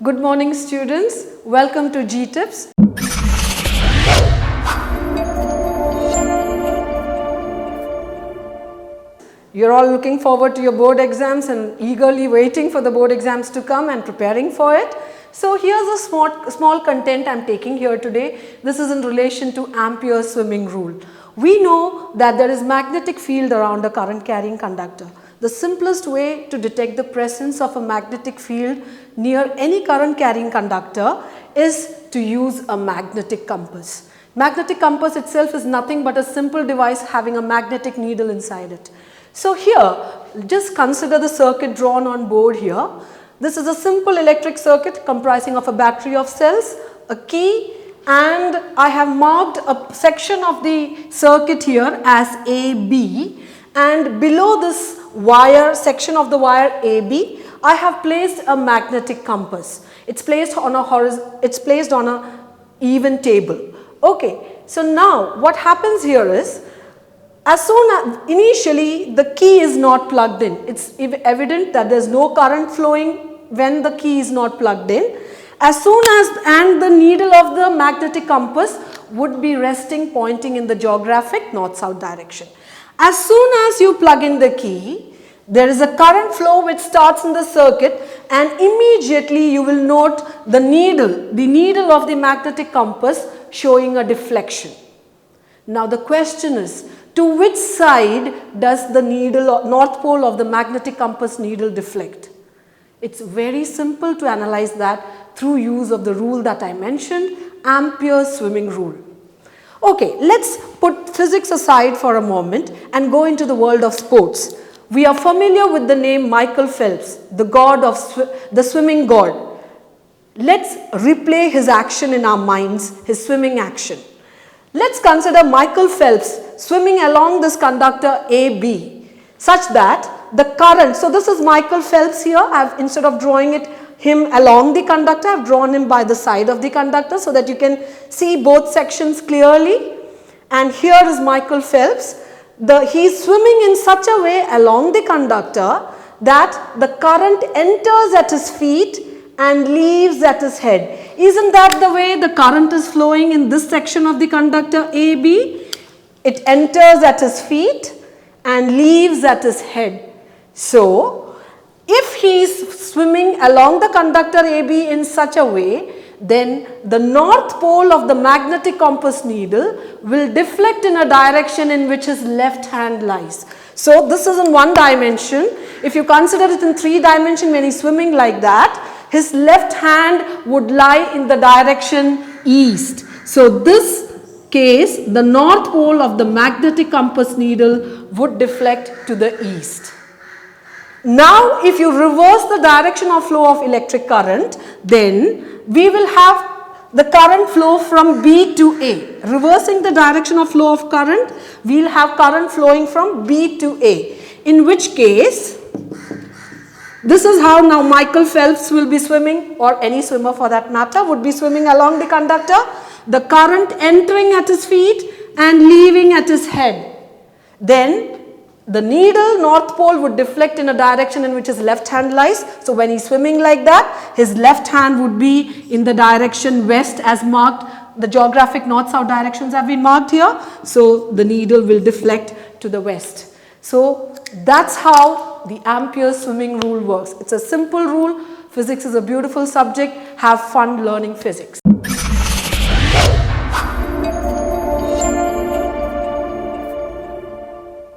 Good morning students, welcome to GTips. You're all looking forward to your board exams and eagerly waiting for the board exams to come and preparing for it. So here's a small content I'm taking here today. This is in relation to Ampere's swimming rule. We know that there is magnetic field around a current carrying conductor. The simplest way to detect the presence of a magnetic field near any current carrying conductor is to use a magnetic compass. Magnetic compass itself is nothing but a simple device having a magnetic needle inside it. So here, just consider the circuit drawn on board here. This is a simple electric circuit comprising of a battery of cells, a key, and I have marked a section of the circuit here as AB, and below this wire, section of the wire AB, I have placed a magnetic compass. It's placed on a even table. Okay, so now what happens here is, as soon as initially the key is not plugged in, it's evident that there is no current flowing when the key is not plugged in. As soon as the needle of the magnetic compass would be resting, pointing in the geographic north-south direction. As soon as you plug in the key, there is a current flow which starts in the circuit, and immediately you will note the needle of the magnetic compass showing a deflection. Now the question is, to which side does the needle, north pole of the magnetic compass needle deflect? It's very simple to analyze that through use of the rule that I mentioned, Ampere's swimming rule. Okay, let's put physics aside for a moment and go into the world of sports. We are familiar with the name Michael Phelps, the god of the swimming god. Let's replay his action in our minds, his swimming action. Let's consider Michael Phelps swimming along this conductor AB such that the current, so this is Michael Phelps here, instead of drawing him along the conductor, I have drawn him by the side of the conductor so that you can see both sections clearly. And here is Michael Phelps. He is swimming in such a way along the conductor that the current enters at his feet and leaves at his head. Isn't that the way the current is flowing in this section of the conductor AB? It enters at his feet and leaves at his head. So, if he is swimming along the conductor AB in such a way, then the north pole of the magnetic compass needle will deflect in a direction in which his left hand lies. So, this is in one dimension. If you consider it in 3 dimension, when he is swimming like that, his left hand would lie in the direction east. So, this case, the north pole of the magnetic compass needle would deflect to the east. Now, if you reverse the direction of flow of electric current, then we will have the current flow from B to A. Reversing the direction of flow of current, we will have current flowing from B to A. In which case, this is how now Michael Phelps will be swimming, or any swimmer for that matter would be swimming along the conductor. The current entering at his feet and leaving at his head. Then the needle north pole would deflect in a direction in which his left hand lies. So when he is swimming like that, his left hand would be in the direction west as marked. The geographic north-south directions have been marked here. So the needle will deflect to the west. So that's how the Ampere's swimming rule works. It's a simple rule. Physics is a beautiful subject. Have fun learning physics.